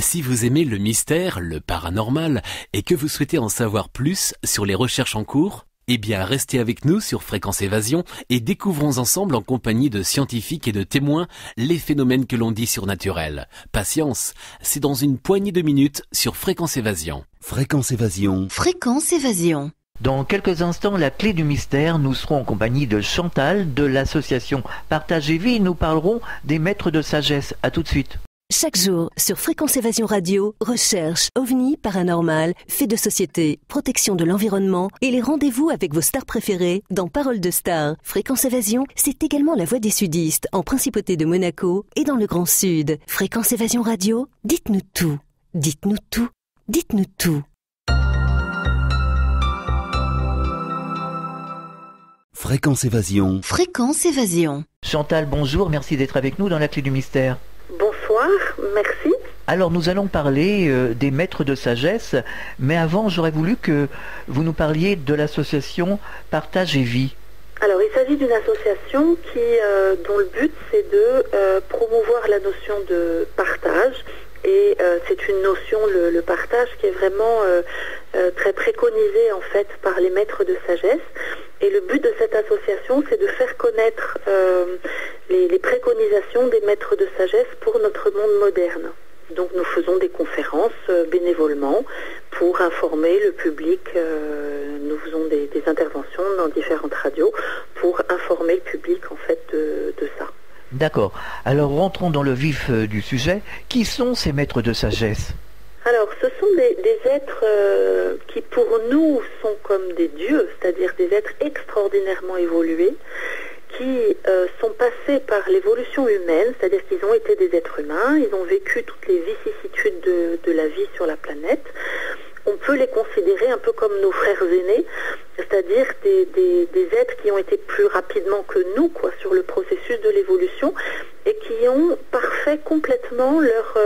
Si vous aimez le mystère, le paranormal, et que vous souhaitez en savoir plus sur les recherches en cours, eh bien restez avec nous sur Fréquence Évasion et découvrons ensemble en compagnie de scientifiques et de témoins les phénomènes que l'on dit surnaturels. Patience, c'est dans une poignée de minutes sur Fréquence Évasion. Fréquence Évasion. Fréquence Évasion. Dans quelques instants, la clé du mystère, nous serons en compagnie de Chantal de l'association Partage et Vie. Nous parlerons des maîtres de sagesse. À tout de suite. Chaque jour, sur Fréquence Évasion Radio, recherche, ovni, paranormal, faits de société, protection de l'environnement et les rendez-vous avec vos stars préférées dans Paroles de Stars. Fréquence Évasion, c'est également la voix des sudistes en Principauté de Monaco et dans le Grand Sud. Fréquence Évasion Radio, dites-nous tout. Dites-nous tout. Dites-nous tout. Fréquence Évasion. Fréquence Évasion. Chantal, bonjour, merci d'être avec nous dans la clé du mystère. Bonsoir, merci. Alors nous allons parler des maîtres de sagesse, mais avant j'aurais voulu que vous nous parliez de l'association Partage et Vie. Alors il s'agit d'une association dont le but c'est de promouvoir la notion de partage. Et c'est une notion, le partage, qui est vraiment très préconisée en fait par les maîtres de sagesse. Et le but de cette association, c'est de faire connaître les préconisations des maîtres de sagesse pour notre monde moderne. Donc nous faisons des conférences bénévolement pour informer le public. Nous faisons des interventions dans différentes radios pour informer le public en fait de ça. D'accord. Alors rentrons dans le vif du sujet. Qui sont ces maîtres de sagesse ? Alors, ce sont des êtres qui, pour nous, sont comme des dieux, c'est-à-dire des êtres extraordinairement évolués, qui sont passés par l'évolution humaine, c'est-à-dire qu'ils ont été des êtres humains, ils ont vécu toutes les vicissitudes de la vie sur la planète. On peut les considérer un peu comme nos frères aînés, c'est-à-dire des êtres qui ont été plus rapidement que nous, sur le processus de l'évolution, et qui ont parfait complètement leur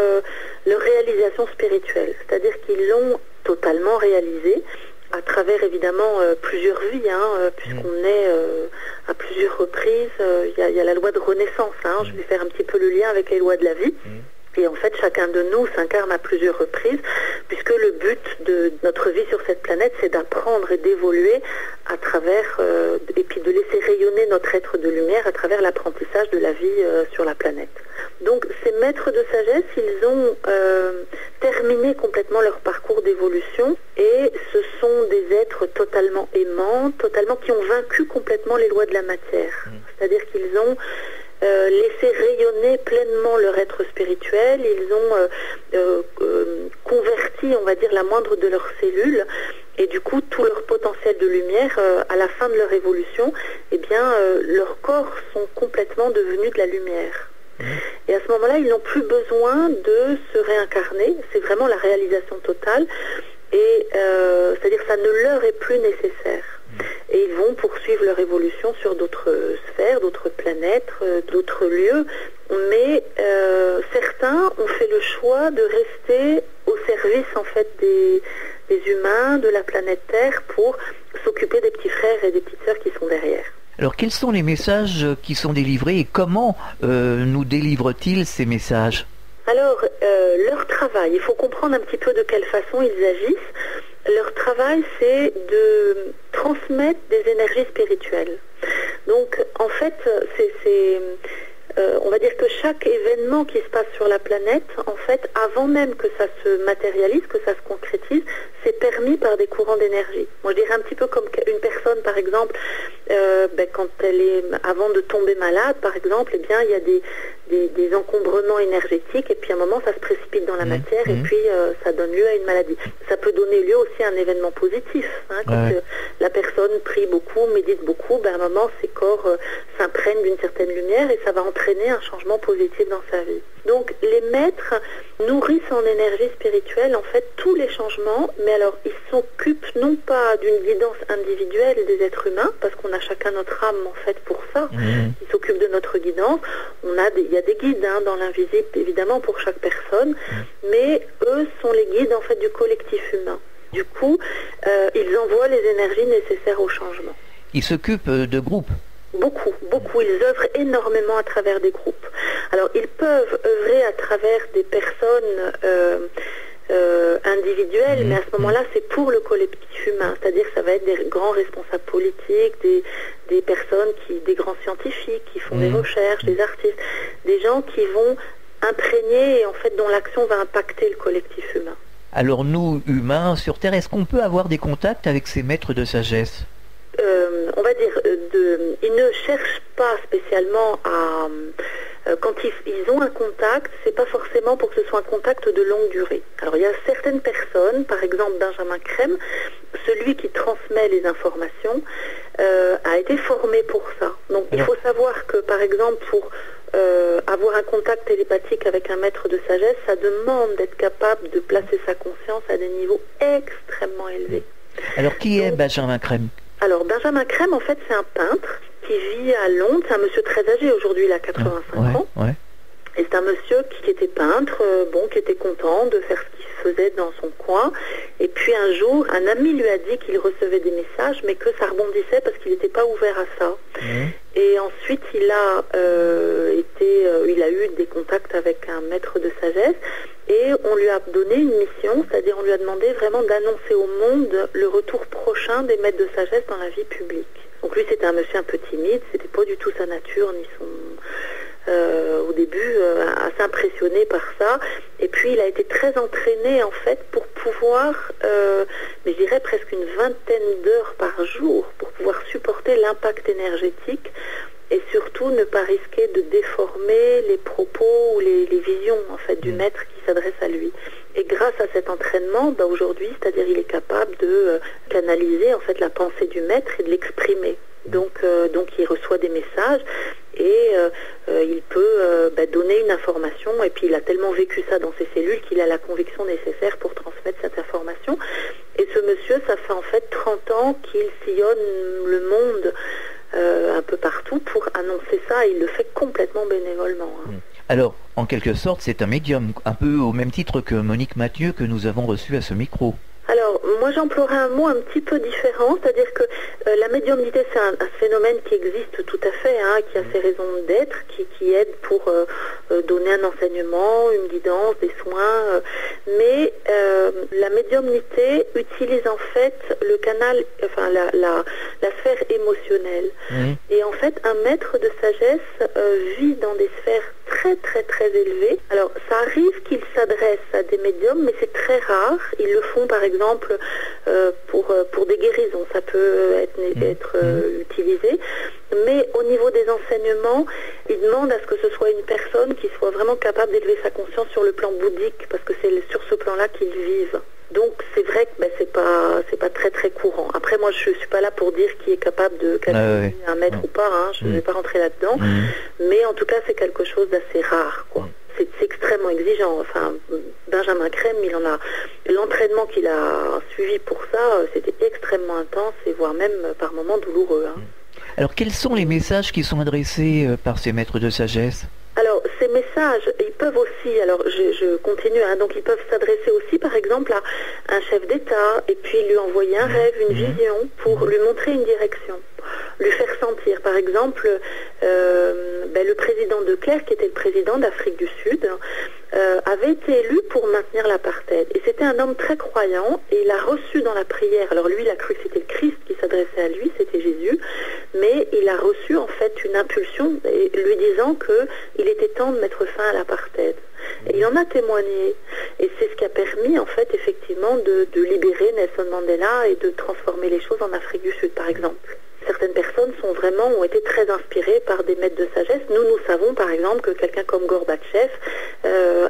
réalisation spirituelle. C'est-à-dire qu'ils l'ont totalement réalisé à travers évidemment plusieurs vies, puisqu'on est à plusieurs reprises. Il y a la loi de renaissance, je vais faire un petit peu le lien avec les lois de la vie. Et en fait, chacun de nous s'incarne à plusieurs reprises, puisque le but de notre vie sur cette planète, c'est d'apprendre et d'évoluer à travers, et puis de laisser rayonner notre être de lumière à travers l'apprentissage de la vie sur la planète. Donc, ces maîtres de sagesse, ils ont terminé complètement leur parcours d'évolution, et ce sont des êtres totalement aimants, qui ont vaincu complètement les lois de la matière. C'est-à-dire qu'ils ont laisser rayonner pleinement leur être spirituel, ils ont converti, on va dire, la moindre de leurs cellules, et du coup tout leur potentiel de lumière, à la fin de leur évolution, leurs corps sont complètement devenus de la lumière. Et à ce moment-là, ils n'ont plus besoin de se réincarner, c'est vraiment la réalisation totale, et c'est-à-dire ça ne leur est plus nécessaire. Et ils vont poursuivre leur évolution sur d'autres sphères, d'autres planètes, d'autres lieux. Mais certains ont fait le choix de rester au service en fait des humains, de la planète Terre, pour s'occuper des petits frères et des petites sœurs qui sont derrière. Alors quels sont les messages qui sont délivrés et comment nous délivrent-ils ces messages ? Alors, leur travail, il faut comprendre un petit peu de quelle façon ils agissent. Leur travail, c'est de transmettre des énergies spirituelles. Donc, en fait, on va dire que chaque événement qui se passe sur la planète, en fait, avant même que ça se matérialise, que ça se concrétise, c'est permis par des courants d'énergie. Moi, je dirais un petit peu comme une personne, par exemple, quand elle est, avant de tomber malade, par exemple, il y a des encombrements énergétiques, et puis à un moment, ça se précipite dans la matière, et puis ça donne lieu à une maladie. Ça peut donner lieu aussi à un événement positif. Quand la personne prie beaucoup, médite beaucoup, à un moment, ses corps s'imprègnent d'une certaine lumière, et ça va entraîner un changement positif dans sa vie. Donc, les maîtres nourrissent en énergie spirituelle, en fait, tous les changements, mais alors, ils s'occupent non pas d'une guidance individuelle des êtres humains, parce qu'on a chacun notre âme, en fait, pour ça. Ils s'occupent de notre guidance. Il y a des guides dans l'invisible, évidemment, pour chaque personne, mais eux sont les guides, en fait, du collectif humain. Du coup, ils envoient les énergies nécessaires au changement. Ils s'occupent de groupes. Beaucoup. Ils œuvrent énormément à travers des groupes. Alors, ils peuvent œuvrer à travers des personnes individuelles, mais à ce moment-là, c'est pour le collectif humain. C'est-à-dire que ça va être des grands responsables politiques, des personnes, des grands scientifiques qui font des recherches, des artistes, des gens qui vont imprégner et en fait dont l'action va impacter le collectif humain. Alors nous, humains, sur Terre, est-ce qu'on peut avoir des contacts avec ces maîtres de sagesse ? On va dire, ils ne cherchent pas spécialement à... quand ils ont un contact, c'est pas forcément pour que ce soit un contact de longue durée. Alors il y a certaines personnes, par exemple Benjamin Crème, celui qui transmet les informations, a été formé pour ça. Donc il faut savoir que, par exemple, pour avoir un contact télépathique avec un maître de sagesse, ça demande d'être capable de placer sa conscience à des niveaux extrêmement élevés. Alors qui est Benjamin Crème ? Alors Benjamin Crème, en fait, c'est un peintre qui vit à Londres. C'est un monsieur très âgé, aujourd'hui il a 85 ans. Ouais. Et c'est un monsieur qui était peintre, qui était content de faire ce qu'il faisait dans son coin. Et puis un jour, un ami lui a dit qu'il recevait des messages, mais que ça rebondissait parce qu'il n'était pas ouvert à ça. Et ensuite, il a eu des contacts avec un maître de sagesse et on lui a donné une mission, c'est-à-dire on lui a demandé vraiment d'annoncer au monde le retour prochain des maîtres de sagesse dans la vie publique. Donc lui, c'était un monsieur un peu timide, c'était pas du tout sa nature ni son... au début, assez impressionné par ça. Et puis, il a été très entraîné, en fait, pour pouvoir, mais je dirais presque une vingtaine d'heures par jour, pour pouvoir supporter l'impact énergétique et surtout ne pas risquer de déformer les propos ou les visions, en fait, du maître qui s'adresse à lui. Et grâce à cet entraînement, aujourd'hui, c'est-à-dire il est capable de canaliser, en fait, la pensée du maître et de l'exprimer. Donc il reçoit des messages et il peut donner une information, et puis il a tellement vécu ça dans ses cellules qu'il a la conviction nécessaire pour transmettre cette information. Et ce monsieur, ça fait en fait 30 ans qu'il sillonne le monde un peu partout pour annoncer ça, et il le fait complètement bénévolement. Alors, en quelque sorte, c'est un médium, un peu au même titre que Monique Mathieu que nous avons reçu à ce micro. Alors, moi j'emploierais un mot un petit peu différent, c'est-à-dire que la médiumnité, c'est un phénomène qui existe tout à fait, qui a ses raisons d'être, qui aide pour donner un enseignement, une guidance, des soins, mais la médiumnité utilise en fait le canal, enfin la sphère émotionnelle. Et en fait, un maître de sagesse vit dans des sphères très très très élevées. Alors, ça arrive qu'il s'adresse à des médiums, mais c'est très rare. Ils le font par exemple pour des guérisons, ça peut être utilisé. Mais au niveau des enseignements, ils demandent à ce que ce soit une personne qui soit vraiment capable d'élever sa conscience sur le plan bouddhique, parce que c'est sur ce plan-là qu'ils vivent. Donc c'est vrai que c'est pas très très courant. Après, moi je suis pas là pour dire qui est capable de qualifier un maître ou pas, je ne vais pas rentrer là-dedans, mais en tout cas c'est quelque chose d'assez rare, quoi. C'est extrêmement exigeant. Enfin, Benjamin Crème, l'entraînement qu'il a suivi pour ça, c'était extrêmement intense et voire même par moments douloureux. Alors quels sont les messages qui sont adressés par ces maîtres de sagesse ? Alors, ces messages, ils peuvent aussi, alors je continue, donc ils peuvent s'adresser aussi par exemple à un chef d'État et puis lui envoyer un rêve, une vision pour lui montrer une direction, lui faire sentir. Par exemple, le président de Clerc, qui était le président d'Afrique du Sud, avait été élu pour maintenir l'apartheid. Et c'était un homme très croyant et il a reçu dans la prière, alors lui il a cru que c'était le Christ qui s'adressait à lui, c'était Jésus, mais il a reçu en fait une impulsion lui disant qu'il était temps de mettre fin à l'apartheid. Et il en a témoigné. Et c'est ce qui a permis en fait effectivement de libérer Nelson Mandela et de transformer les choses en Afrique du Sud par exemple. Certaines personnes ont été très inspirées par des maîtres de sagesse. Nous savons par exemple que quelqu'un comme Gorbatchev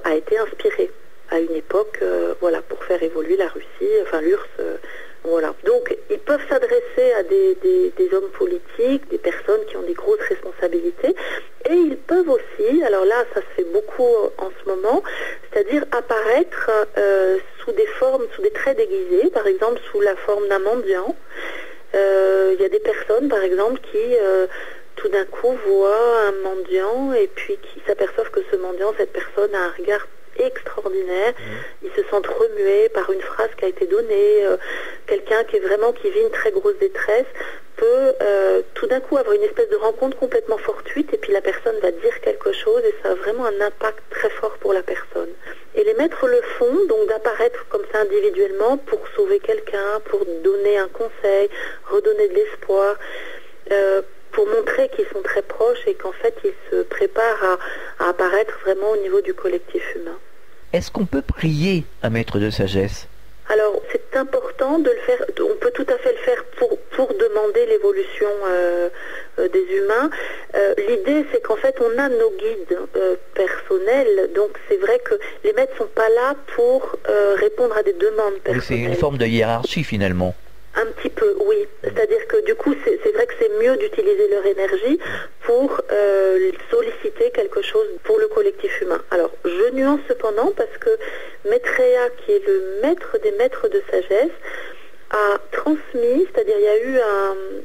a été inspiré à une époque pour faire évoluer la Russie, l'URSS. Donc ils peuvent s'adresser à des hommes politiques, des personnes qui ont des grosses responsabilités, et ils peuvent aussi, alors là ça se fait beaucoup en ce moment, c'est-à-dire apparaître sous des traits déguisés, par exemple sous la forme d'un mendiant. Il y a des personnes par exemple qui tout d'un coup voient un mendiant et puis qui s'aperçoivent que ce mendiant, cette personne a un regard extraordinaire, ils se sentent remués par une phrase qui a été donnée, quelqu'un qui vit une très grosse détresse, peut tout d'un coup avoir une espèce de rencontre complètement fortuite et puis la personne va dire quelque chose et ça a vraiment un impact très fort pour la personne. Et les maîtres le font, donc d'apparaître comme ça individuellement pour sauver quelqu'un, pour donner un conseil, redonner de l'espoir, pour montrer qu'ils sont très proches et qu'en fait ils se préparent à apparaître vraiment au niveau du collectif humain. Est-ce qu'on peut prier un maître de sagesse ? Alors, c'est important de le faire, on peut tout à fait le faire pour demander l'évolution des humains. L'idée, c'est qu'en fait, on a nos guides personnels, donc c'est vrai que les maîtres ne sont pas là pour répondre à des demandes personnelles. C'est une forme de hiérarchie, finalement. Un petit peu, oui. C'est-à-dire que du coup, c'est vrai que c'est mieux d'utiliser leur énergie pour solliciter quelque chose pour le collectif humain. Alors, je nuance cependant parce que Maitreya, qui est le maître des maîtres de sagesse, a transmis, c'est-à-dire il y a eu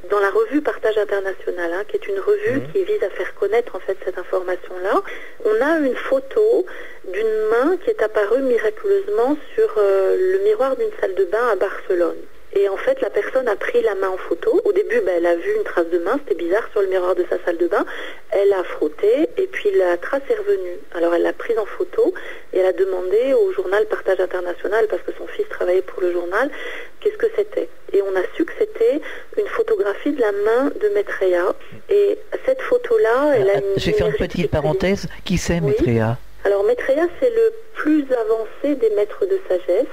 dans la revue Partage International, qui est une revue qui vise à faire connaître en fait cette information-là, on a une photo d'une main qui est apparue miraculeusement sur le miroir d'une salle de bain à Barcelone. Et en fait, la personne a pris la main en photo. Au début, elle a vu une trace de main, c'était bizarre, sur le miroir de sa salle de bain. Elle a frotté et puis la trace est revenue. Alors elle l'a prise en photo et elle a demandé au journal Partage International, parce que son fils travaillait pour le journal, qu'est-ce que c'était. Et on a su que c'était une photographie de la main de Maitreya. Et cette photo-là, elle a une... Je vais faire une petite parenthèse. Qui c'est Maitreya ? Alors Maitreya, c'est le plus avancé des maîtres de sagesse.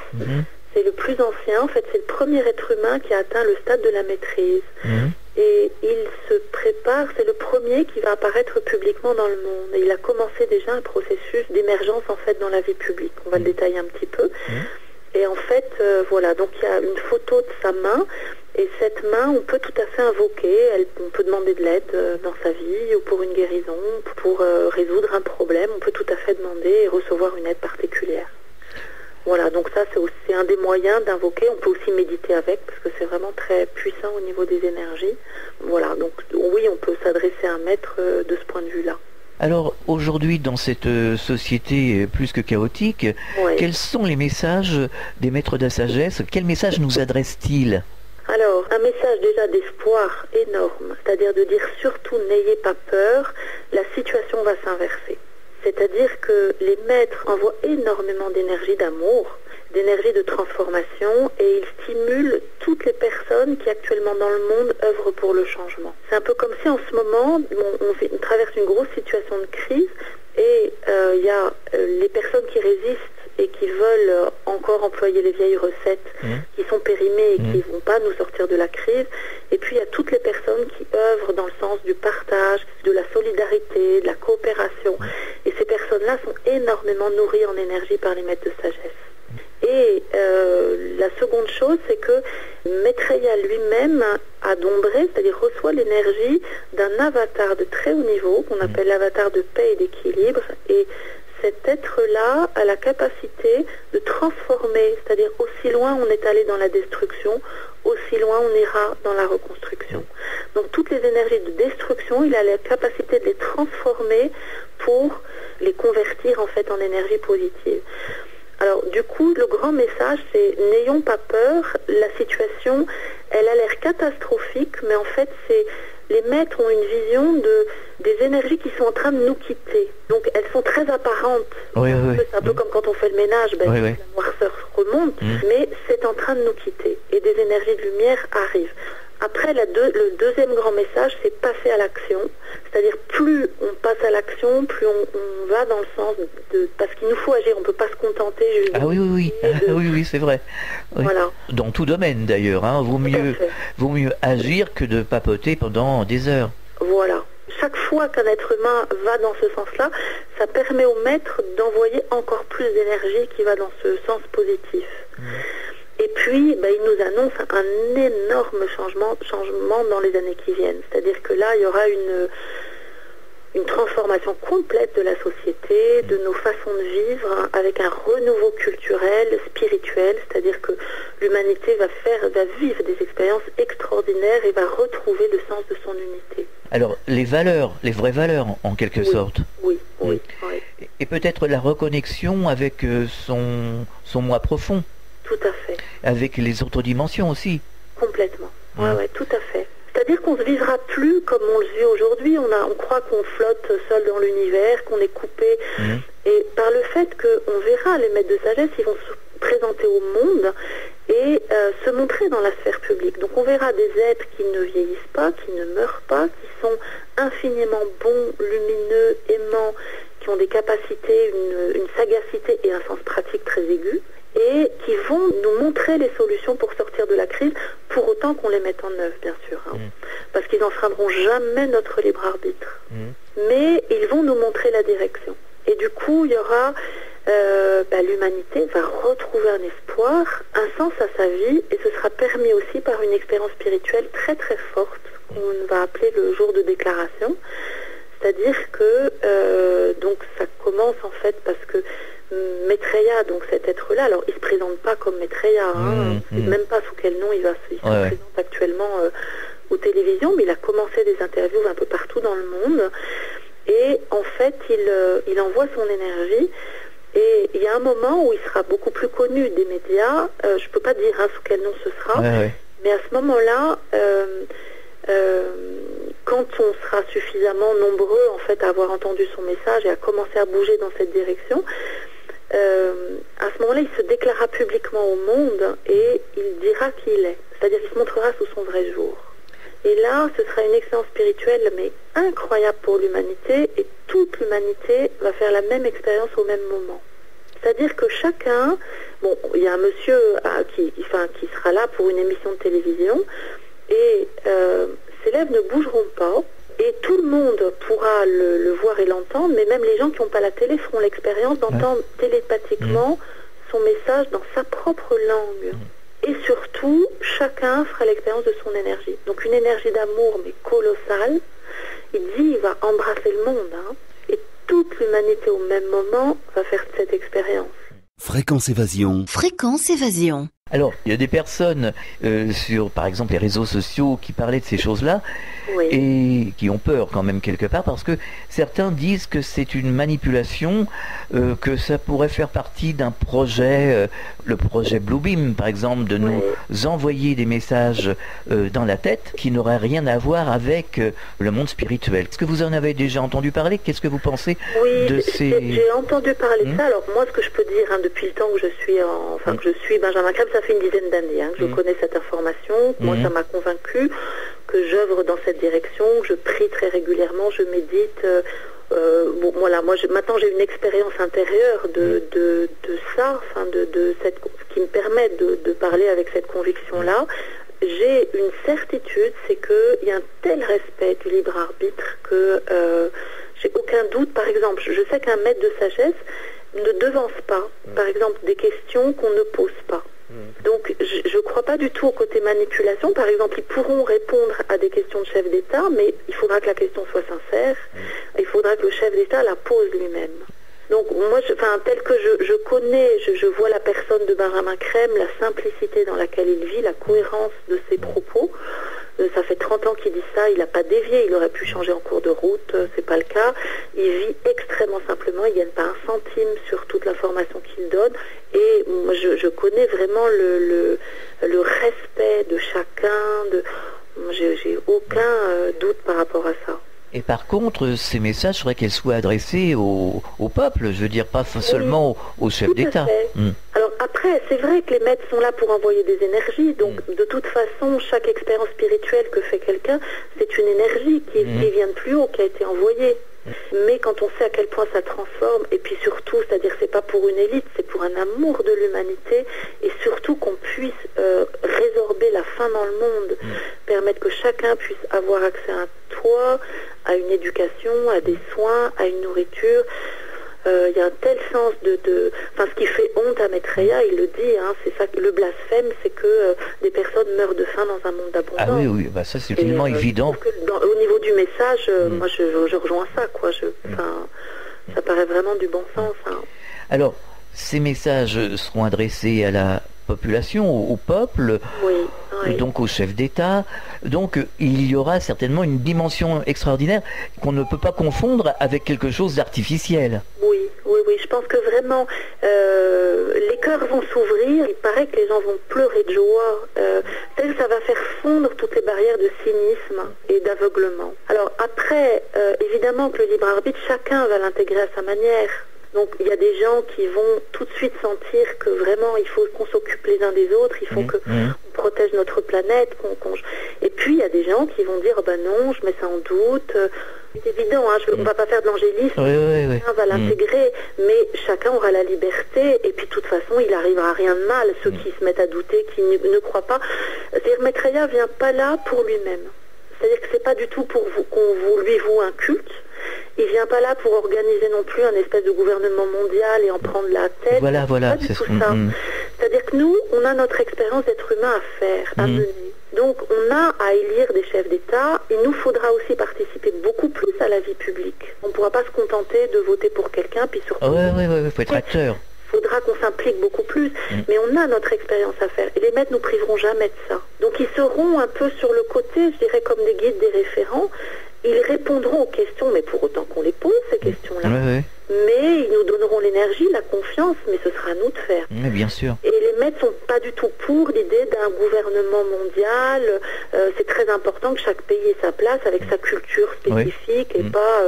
C'est le plus ancien, en fait c'est le premier être humain qui a atteint le stade de la maîtrise. Et il se prépare, c'est le premier qui va apparaître publiquement dans le monde. Et il a commencé déjà un processus d'émergence en fait dans la vie publique. On va le détailler un petit peu. Et en fait, voilà, donc il y a une photo de sa main. Et cette main, on peut tout à fait invoquer, on peut demander de l'aide dans sa vie ou pour une guérison, pour résoudre un problème. On peut tout à fait demander et recevoir une aide particulière. Voilà, donc ça c'est aussi un des moyens d'invoquer. On peut aussi méditer avec parce que c'est vraiment très puissant au niveau des énergies. Voilà, donc oui, on peut s'adresser à un maître de ce point de vue-là. Alors aujourd'hui, dans cette société plus que chaotique, quels sont les messages des maîtres de la sagesse ? Quels messages nous adressent-ils ? Alors, un message déjà d'espoir énorme, c'est-à-dire de dire surtout n'ayez pas peur, la situation va s'inverser. C'est-à-dire que les maîtres envoient énormément d'énergie d'amour, d'énergie de transformation et ils stimulent toutes les personnes qui actuellement dans le monde œuvrent pour le changement. C'est un peu comme si en ce moment on traverse une grosse situation de crise et il y a les personnes qui résistent et qui veulent encore employer les vieilles recettes qui sont périmées et qui ne vont pas nous sortir de la crise. Et puis il y a toutes les personnes qui œuvrent dans le sens du partage, de la solidarité, de la coopération. Et ces personnes-là sont énormément nourries en énergie par les maîtres de sagesse. Et la seconde chose, c'est que Maitreya lui-même a d'ombré, c'est-à-dire reçoit l'énergie d'un avatar de très haut niveau, qu'on appelle l'avatar de paix et d'équilibre. Et cet être-là a la capacité de transformer, c'est-à-dire aussi loin on est allé dans la destruction, aussi loin on ira dans la reconstruction. Donc toutes les énergies de destruction, il a la capacité de les transformer pour les convertir en fait en énergie positive. Alors du coup, le grand message, c'est n'ayons pas peur, la situation, elle a l'air catastrophique, mais en fait les maîtres ont une vision des énergies qui sont en train de nous quitter. Donc elles sont très apparentes. C'est un peu comme quand on fait le ménage, la noirceur remonte, mais c'est en train de nous quitter. Et des énergies de lumière arrivent. Après, le deuxième grand message, c'est passer à l'action. C'est-à-dire, plus on passe à l'action, plus on va dans le sens de... Parce qu'il nous faut agir, on ne peut pas se contenter juste... Oui, c'est vrai. Oui. Voilà. Dans tout domaine, d'ailleurs. Vaut mieux agir que de papoter pendant des heures. Voilà. Chaque fois qu'un être humain va dans ce sens-là, ça permet au maître d'envoyer encore plus d'énergie qui va dans ce sens positif. Et puis, il nous annonce un énorme changement dans les années qui viennent. C'est-à-dire que là, il y aura une transformation complète de la société, de nos façons de vivre, avec un renouveau culturel, spirituel. C'est-à-dire que l'humanité va vivre des expériences extraordinaires et va retrouver le sens de son unité. Alors, les vraies valeurs, en quelque sorte. Oui. Et peut-être la reconnexion avec son moi profond. Tout à fait. Avec les autres dimensions aussi. Complètement. Ouais, tout à fait. C'est-à-dire qu'on ne se vivra plus comme on le vit aujourd'hui. On croit qu'on flotte seul dans l'univers, qu'on est coupé. Et par le fait qu'on verra les maîtres de sagesse, ils vont se présenter au monde et se montrer dans la sphère publique. Donc on verra des êtres qui ne vieillissent pas, qui ne meurent pas, qui sont infiniment bons, lumineux, aimants, qui ont des capacités, une sagacité et un sens pratique très aigu, et qui vont nous montrer les solutions pour sortir de la crise, pour autant qu'on les mette en œuvre, bien sûr. Parce qu'ils n'enfreindront jamais notre libre arbitre. Mais ils vont nous montrer la direction. Et du coup, il y aura... l'humanité va retrouver un espoir, un sens à sa vie, et ce sera permis aussi par une expérience spirituelle très très forte, qu'on va appeler le jour de déclaration. C'est-à-dire que donc ça commence en fait parce que Maitreya, donc cet être-là, alors il se présente pas comme Maitreya, je ne sais même pas sous quel nom il se présente actuellement aux télévisions, mais il a commencé des interviews un peu partout dans le monde, et en fait il envoie son énergie. Et il y a un moment où il sera beaucoup plus connu des médias, je ne peux pas dire sous quel nom ce sera, mais à ce moment-là, quand on sera suffisamment nombreux en fait à avoir entendu son message et à commencer à bouger dans cette direction, à ce moment-là, il se déclarera publiquement au monde et il dira qui il est. C'est-à-dire qu'il se montrera sous son vrai jour. Et là, ce sera une expérience spirituelle, mais incroyable pour l'humanité, et toute l'humanité va faire la même expérience au même moment. C'est-à-dire que chacun, bon, il y a un monsieur qui sera là pour une émission de télévision, et ces lèvres ne bougeront pas, et tout le monde pourra le voir et l'entendre, mais même les gens qui n'ont pas la télé feront l'expérience d'entendre télépathiquement son message dans sa propre langue. Et surtout, chacun fera l'expérience de son énergie. Donc une énergie d'amour, mais colossale. Il dit, il va embrasser le monde. Et toute l'humanité au même moment va faire cette expérience. Fréquence Évasion. Fréquence Évasion. Alors, il y a des personnes sur, par exemple, les réseaux sociaux qui parlaient de ces choses-là et qui ont peur quand même quelque part parce que certains disent que c'est une manipulation, que ça pourrait faire partie d'un projet, le projet Bluebeam par exemple, de nous envoyer des messages dans la tête qui n'auraient rien à voir avec le monde spirituel. Est-ce que vous en avez déjà entendu parler? Qu'est-ce que vous pensez de ces... J'ai entendu parler de ça. Alors moi, ce que je peux dire depuis le temps que je suis Benjamin Crème, ça fait une dizaine d'années que je connais cette information. Moi, ça m'a convaincu que j'œuvre dans cette direction, je prie très régulièrement, je médite. Maintenant j'ai une expérience intérieure de ça, ce qui me permet de parler avec cette conviction-là. J'ai une certitude, c'est qu'il y a un tel respect du libre arbitre que j'ai aucun doute. Par exemple, je sais qu'un maître de sagesse ne devance pas, par exemple, des questions qu'on ne pose pas. Donc je ne crois pas du tout au côté manipulation. Par exemple, ils pourront répondre à des questions de chef d'État, mais il faudra que la question soit sincère. Il faudra que le chef d'État la pose lui-même. Donc moi, tel que je connais, je vois la personne de Benjamin Crème, la simplicité dans laquelle il vit, la cohérence de ses propos. Ça fait 30 ans qu'il dit ça, il n'a pas dévié, il aurait pu changer en cours de route, c'est pas le cas. Il vit extrêmement simplement, il ne gagne pas un centime sur toute l'information qu'il donne. Et moi, je connais vraiment le respect de chacun, j'ai aucun doute par rapport à ça. Et par contre, ces messages, il faudrait qu'elles soient adressés au peuple, je veux dire, pas seulement aux chefs d'État. Alors après, c'est vrai que les maîtres sont là pour envoyer des énergies, donc de toute façon, chaque expérience spirituelle que fait quelqu'un, c'est une énergie qui vient de plus haut, qui a été envoyée. Mais quand on sait à quel point ça transforme, et puis surtout, c'est-à-dire que c'est pas pour une élite, c'est pour un amour de l'humanité, et surtout qu'on puisse résorber la faim dans le monde, permettre que chacun puisse avoir accès à un toit, à une éducation, à des soins, à une nourriture. Il y a un tel sens ce qui fait honte à Maitreya, il le dit, c'est ça, le blasphème, c'est que des personnes meurent de faim dans un monde d'abondance. Ah oui, ça c'est tellement évident. Au niveau du message, moi je rejoins ça, quoi. Ça paraît vraiment du bon sens. Alors, ces messages seront adressés à la population, au peuple. Oui. Oui. Donc au chef d'État. Donc il y aura certainement une dimension extraordinaire qu'on ne peut pas confondre avec quelque chose d'artificiel. Oui, je pense que vraiment les cœurs vont s'ouvrir, il paraît que les gens vont pleurer de joie, ça va faire fondre toutes les barrières de cynisme et d'aveuglement. Alors après, évidemment que le libre arbitre, chacun va l'intégrer à sa manière. Donc il y a des gens qui vont tout de suite sentir que vraiment il faut qu'on s'occupe les uns des autres, il faut qu'on protège notre planète. Et puis il y a des gens qui vont dire non, je mets ça en doute. C'est évident, on ne va pas faire de l'angélisme, chacun va l'intégrer, mais chacun aura la liberté, et puis de toute façon il n'arrivera rien de mal, ceux qui se mettent à douter, qui ne croient pas. C'est-à-dire Maitreya ne vient pas là pour lui-même. C'est-à-dire que c'est pas du tout pour qu'on lui voue un culte. Il vient pas là pour organiser non plus un espèce de gouvernement mondial et en prendre la tête. Voilà, pas du tout ça. C'est-à-dire que nous, on a notre expérience d'être humain à faire, à mener. Donc on a à élire des chefs d'État. Il nous faudra aussi participer beaucoup plus à la vie publique. On ne pourra pas se contenter de voter pour quelqu'un, puis surtout... il faut être acteur. Il faudra qu'on s'implique beaucoup plus, mais on a notre expérience à faire. Et les maîtres nous priveront jamais de ça. Donc ils seront un peu sur le côté, je dirais comme des guides, des référents. Ils répondront aux questions, mais pour autant qu'on les pose, ces questions-là. Mais ils nous donneront l'énergie, la confiance, mais ce sera à nous de faire. Mais bien sûr. Et les maîtres sont pas du tout pour l'idée d'un gouvernement mondial. C'est très important que chaque pays ait sa place avec sa culture spécifique et pas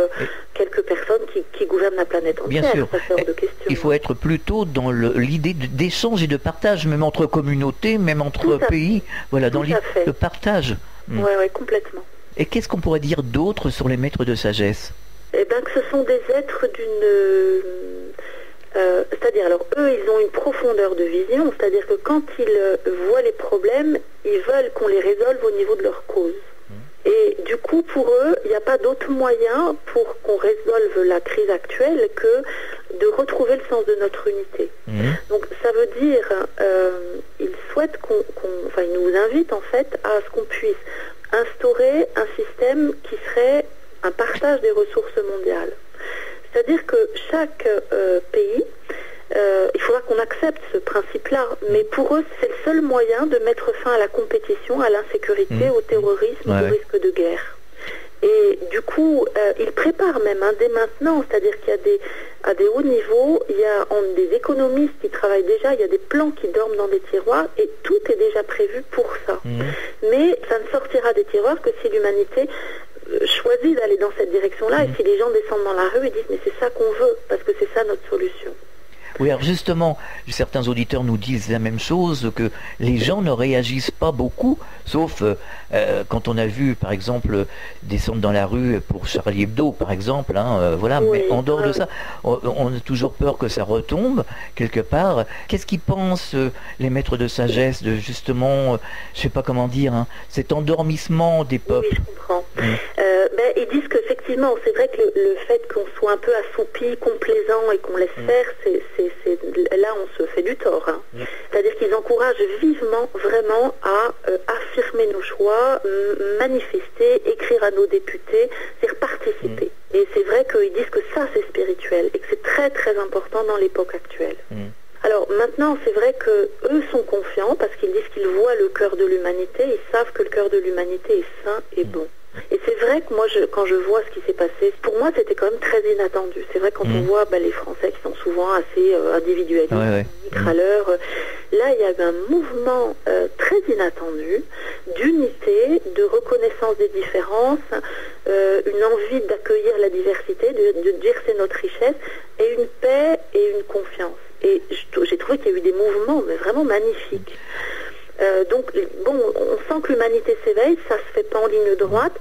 quelques personnes qui gouvernent la planète entière. Bien sûr. Ça fait hors de question. Il faut être plutôt dans l'idée d'échange et de partage, même entre communautés, même entre pays. Voilà, dans l'idée de partage. Oui, complètement. Et qu'est-ce qu'on pourrait dire d'autre sur les maîtres de sagesse? Eh bien que ce sont des êtres c'est-à-dire, alors eux, ils ont une profondeur de vision, c'est-à-dire que quand ils voient les problèmes, ils veulent qu'on les résolve au niveau de leur cause. Et du coup, pour eux, il n'y a pas d'autre moyen pour qu'on résolve la crise actuelle que de retrouver le sens de notre unité. Donc ça veut dire, ils souhaitent ils nous invitent en fait à ce qu'on puisse instaurer un système qui serait un partage des ressources mondiales. C'est-à-dire que chaque pays, il faudra qu'on accepte ce principe-là, mais pour eux, c'est le seul moyen de mettre fin à la compétition, à l'insécurité, au terrorisme, au risque de guerre. Et du coup, ils préparent même dès maintenant, c'est-à-dire qu'il y a à des hauts niveaux, il y a des économistes qui travaillent déjà, il y a des plans qui dorment dans des tiroirs, et tout est déjà prévu pour ça. Mais ça ne sortira des tiroirs que si l'humanité choisit d'aller dans cette direction-là, et si les gens descendent dans la rue et disent mais c'est ça qu'on veut, parce que c'est ça notre solution. Oui, alors justement, certains auditeurs nous disent la même chose, que les gens ne réagissent pas beaucoup, sauf quand on a vu, par exemple, descendre dans la rue pour Charlie Hebdo, par exemple, mais en dehors de ça, on a toujours peur que ça retombe, quelque part. Qu'est-ce qu'ils pensent, les maîtres de sagesse, de justement, je sais pas comment dire, cet endormissement des peuples? Oui, je comprends. Ils disent qu'effectivement, c'est vrai que le fait qu'on soit un peu assoupi, complaisant et qu'on laisse faire, là on se fait du tort. C'est-à-dire qu'ils encouragent vivement, vraiment, à affirmer nos choix, manifester, écrire à nos députés, c'est-à-dire participer. Et c'est vrai qu'ils disent que ça c'est spirituel et que c'est très très important dans l'époque actuelle. Alors maintenant, c'est vrai qu'eux sont confiants parce qu'ils disent qu'ils voient le cœur de l'humanité, ils savent que le cœur de l'humanité est sain et bon. Et c'est vrai que moi, quand je vois ce qui s'est passé, pour moi, c'était quand même très inattendu. C'est vrai quand on voit les Français qui sont souvent assez individualistes, râleurs. Là, il y a eu un mouvement très inattendu d'unité, de reconnaissance des différences, une envie d'accueillir la diversité, de dire c'est notre richesse, et une paix et une confiance. Et j'ai trouvé qu'il y a eu des mouvements mais vraiment magnifiques. Donc, on sent que l'humanité s'éveille, ça se fait pas en ligne droite.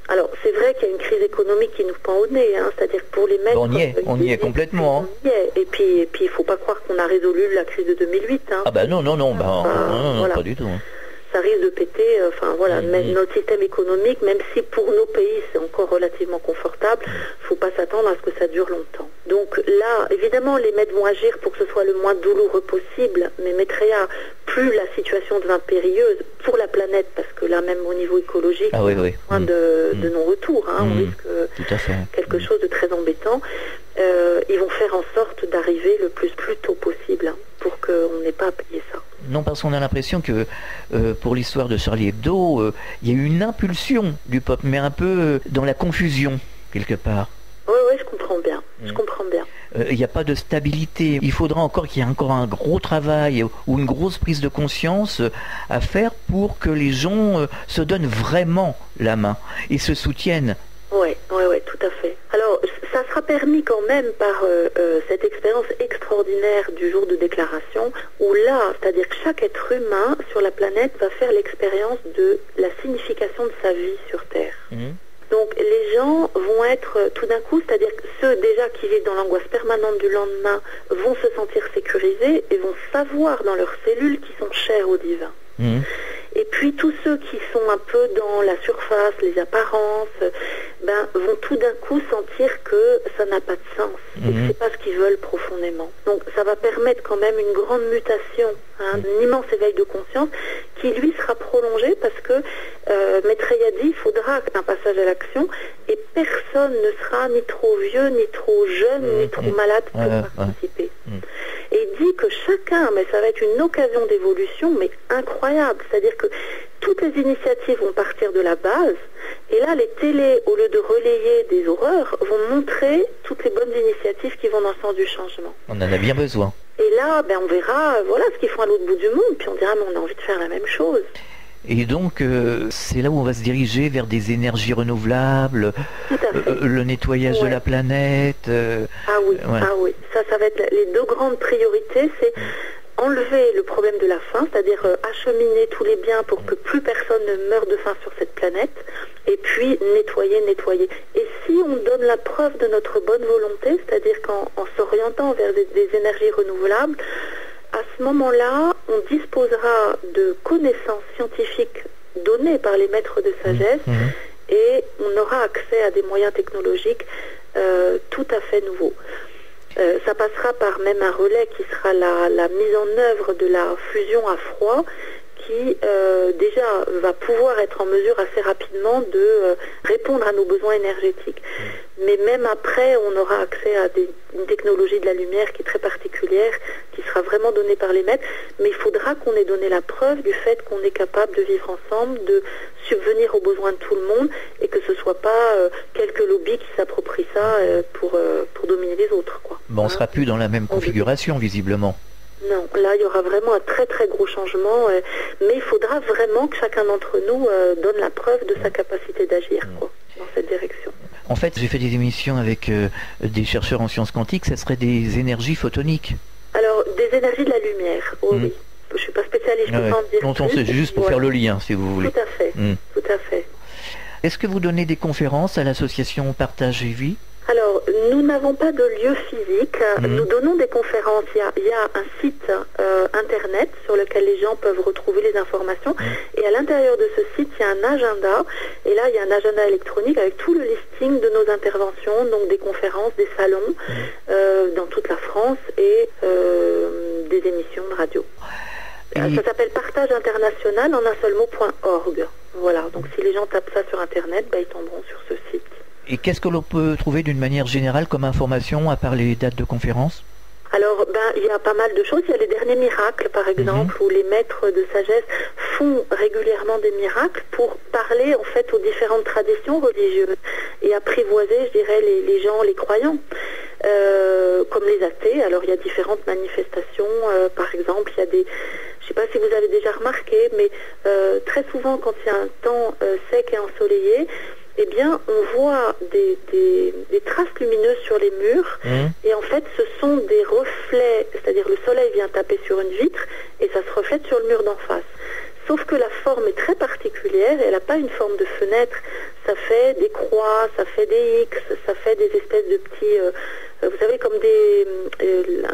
Alors, c'est vrai qu'il y a une crise économique qui nous pend au nez, c'est-à-dire que pour les maîtres... On y est complètement. On y est. Et puis, il faut pas croire qu'on a résolu la crise de 2008. Non, pas du tout. Ça risque de péter, même notre système économique, même si pour nos pays c'est encore relativement confortable, faut pas s'attendre à ce que ça dure longtemps. Donc là, évidemment, les maîtres vont agir pour que ce soit le moins douloureux possible, mais Maitreya, plus la situation devient périlleuse pour la planète, parce que là, même au niveau écologique, point de non-retour, on risque quelque chose de très embêtant. Ils vont faire en sorte d'arriver le plus tôt possible pour qu'on n'ait pas à payer ça. Non, parce qu'on a l'impression que pour l'histoire de Charlie Hebdo, il y a eu une impulsion du peuple, mais un peu dans la confusion, quelque part. Oui, je comprends bien. Je comprends bien. Il n'y a pas de stabilité. Il faudra encore qu'il y ait encore un gros travail ou une grosse prise de conscience à faire pour que les gens se donnent vraiment la main et se soutiennent. Oui, tout à fait. Alors, ça sera permis quand même par cette expérience extraordinaire du jour de déclaration, où là, c'est-à-dire que chaque être humain sur la planète va faire l'expérience de la signification de sa vie sur Terre. Donc les gens vont être tout d'un coup, c'est-à-dire que ceux déjà qui vivent dans l'angoisse permanente du lendemain vont se sentir sécurisés et vont savoir dans leurs cellules qu'ils sont chers au divin. Et puis tous ceux qui sont un peu dans la surface, les apparences, vont tout d'un coup sentir que ça n'a pas de sens et que c'est pas ce qu'ils veulent profondément. Donc ça va permettre quand même une grande mutation, un immense éveil de conscience qui lui sera prolongé parce que Maitreya dit il faudra un passage à l'action et personne ne sera ni trop vieux, ni trop jeune, ni trop malade pour participer. Et il dit que chacun, mais ça va être une occasion d'évolution, mais incroyable. C'est-à-dire que toutes les initiatives vont partir de la base, et là, les télés, au lieu de relayer des horreurs, vont montrer toutes les bonnes initiatives qui vont dans le sens du changement. On en a bien besoin. Et là, on verra, voilà ce qu'ils font à l'autre bout du monde, puis on dira, mais on a envie de faire la même chose. Et donc, c'est là où on va se diriger vers des énergies renouvelables, le nettoyage de la planète. Ah oui, ça va être les deux grandes priorités, c'est enlever le problème de la faim, c'est-à-dire acheminer tous les biens pour que plus personne ne meure de faim sur cette planète, et puis nettoyer. Et si on donne la preuve de notre bonne volonté, c'est-à-dire qu'en s'orientant vers des énergies renouvelables, à ce moment-là, on disposera de connaissances scientifiques données par les maîtres de sagesse et on aura accès à des moyens technologiques tout à fait nouveaux. Ça passera par même un relais qui sera la mise en œuvre de la fusion à froid qui déjà va pouvoir être en mesure assez rapidement de répondre à nos besoins énergétiques. Mais même après, on aura accès à une technologie de la lumière qui est très particulière, qui sera vraiment donnée par les maîtres, mais il faudra qu'on ait donné la preuve du fait qu'on est capable de vivre ensemble, de subvenir aux besoins de tout le monde, et que ce ne soit pas quelques lobbies qui s'approprient ça pour dominer les autres, quoi. On ne sera plus dans la même configuration, visiblement. Non, là, il y aura vraiment un très très gros changement, mais il faudra vraiment que chacun d'entre nous donne la preuve de sa capacité d'agir, quoi, dans cette direction. En fait, j'ai fait des émissions avec des chercheurs en sciences quantiques, ça serait des énergies photoniques. Alors, des énergies de la lumière, oui. Je ne suis pas spécialiste, je peux pas en dire plus. C'est juste pour faire le lien, si vous voulez. Tout à fait, tout à fait. Est-ce que vous donnez des conférences à l'association Partage et Vie ? Alors, nous n'avons pas de lieu physique. Nous donnons des conférences. Il y a un site internet sur lequel les gens peuvent retrouver les informations. Et à l'intérieur de ce site, il y a un agenda. Et là, il y a un agenda électronique avec tout le listing de nos interventions, donc des conférences, des salons dans toute la France et des émissions de radio. Ça s'appelle Partage International en un seul mot.org. Voilà, donc si les gens tapent ça sur Internet, ils tomberont sur ce site. Et qu'est-ce que l'on peut trouver d'une manière générale comme information, à part les dates de conférences ? Alors, il y a pas mal de choses. Il y a les derniers miracles, par exemple, où les maîtres de sagesse font régulièrement des miracles pour parler, en fait, aux différentes traditions religieuses et apprivoiser, je dirais, les gens, les croyants. Comme les athées, alors il y a différentes manifestations. Par exemple, il y a des... Je ne sais pas si vous avez déjà remarqué, mais très souvent, quand il y a un temps sec et ensoleillé, eh bien, on voit des traces lumineuses sur les murs, et en fait, ce sont des reflets, c'est-à-dire le soleil vient taper sur une vitre, et ça se reflète sur le mur d'en face. Sauf que la forme est très particulière, et elle n'a pas une forme de fenêtre, ça fait des croix, ça fait des X, ça fait des espèces de petits... vous savez, comme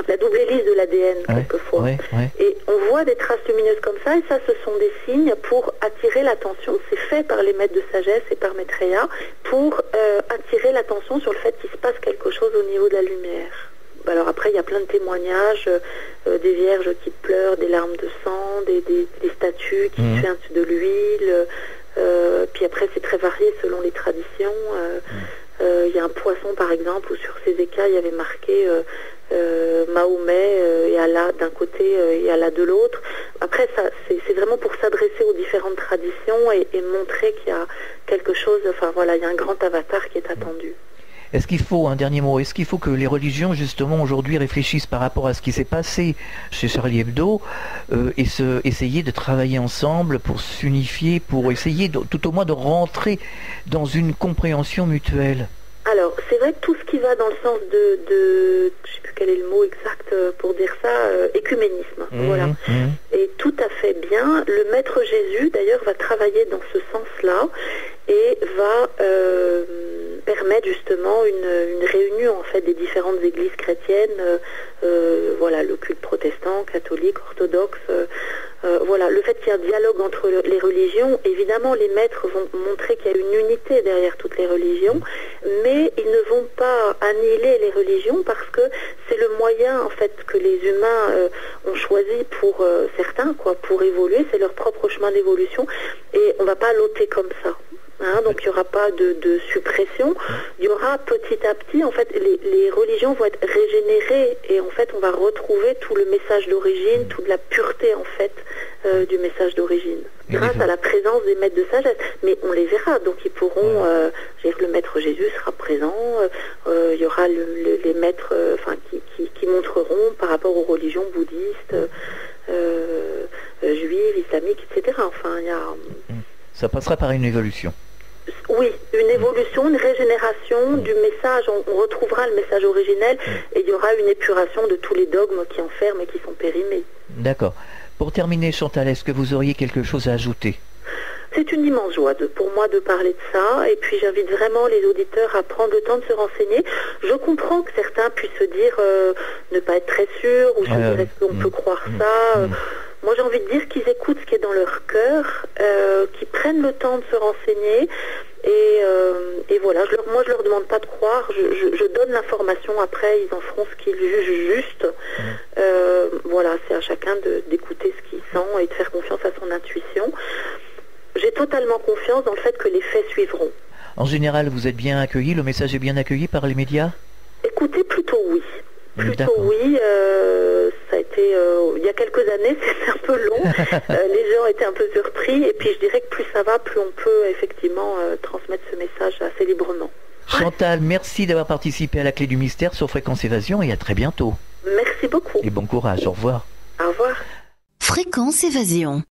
la double hélice de l'ADN, quelquefois. Et on voit des traces lumineuses comme ça, et ça, ce sont des signes pour attirer l'attention. C'est fait par les maîtres de sagesse et par Maitreya pour attirer l'attention sur le fait qu'il se passe quelque chose au niveau de la lumière. Alors après, il y a plein de témoignages, des vierges qui pleurent, des larmes de sang, des statues qui suintent de l'huile. Puis après, c'est très varié selon les traditions. Il y a un poisson, par exemple, où sur ses écailles, il y avait marqué Mahomet et Allah d'un côté et Allah de l'autre. différentes traditions et montrer qu'il y a quelque chose, enfin voilà, il y a un grand avatar qui est attendu. Est-ce qu'il faut, un dernier mot, est-ce qu'il faut que les religions, justement, aujourd'hui réfléchissent par rapport à ce qui s'est passé chez Charlie Hebdo et essayer de travailler ensemble pour s'unifier, pour essayer tout au moins de rentrer dans une compréhension mutuelle? Alors, c'est vrai que tout ce qui va dans le sens de je ne sais plus quel est le mot exact pour dire ça, écuménisme, voilà. Et tout à fait bien. Le Maître Jésus, d'ailleurs, va travailler dans ce sens-là et va permettre justement une réunion en fait des différentes églises chrétiennes, voilà, le culte protestant, catholique, orthodoxe, voilà, le fait qu'il y ait un dialogue entre les religions, évidemment les maîtres vont montrer qu'il y a une unité derrière toutes les religions, mais ils ne vont pas annihiler les religions parce que c'est le moyen en fait que les humains ont choisi pour certains, quoi, pour évoluer, c'est leur propre chemin d'évolution et on ne va pas l'ôter comme ça. Hein, donc il n'y aura pas de suppression, il y aura petit à petit, en fait, les religions vont être régénérées et en fait on va retrouver tout le message d'origine, toute la pureté en fait du message d'origine, grâce à la présence des maîtres de sagesse. Mais on les verra, donc ils pourront, le Maître Jésus sera présent, il y aura les maîtres qui montreront par rapport aux religions bouddhistes, juives, islamiques, etc. Enfin, il y a... Ça passera par une évolution. Oui, une évolution, une régénération du message, on retrouvera le message originel et il y aura une épuration de tous les dogmes qui enferment et qui sont périmés. D'accord. Pour terminer, Chantal, est-ce que vous auriez quelque chose à ajouter? C'est une immense joie pour moi de parler de ça et puis j'invite vraiment les auditeurs à prendre le temps de se renseigner. Je comprends que certains puissent se dire ne pas être très sûrs ou se dire est-ce qu'on peut croire ça. Moi j'ai envie de dire qu'ils écoutent ce qui est dans leur cœur, qu'ils prennent le temps de se renseigner et voilà, moi je leur demande pas de croire, je donne l'information, après ils en feront ce qu'ils jugent juste. Voilà, c'est à chacun d'écouter ce qu'il sent et de faire confiance à son intuition. J'ai totalement confiance dans le fait que les faits suivront. En général, vous êtes bien accueilli, le message est bien accueilli par les médias? Écoutez, plutôt oui. Plutôt oui, ça a été, il y a quelques années, c'était un peu long, les gens étaient un peu surpris, et puis je dirais que plus ça va, plus on peut effectivement transmettre ce message assez librement. Chantal, merci d'avoir participé à la Clé du Mystère sur Fréquence Évasion et à très bientôt. Merci beaucoup. Et bon courage, au revoir. Au revoir. Fréquence Évasion.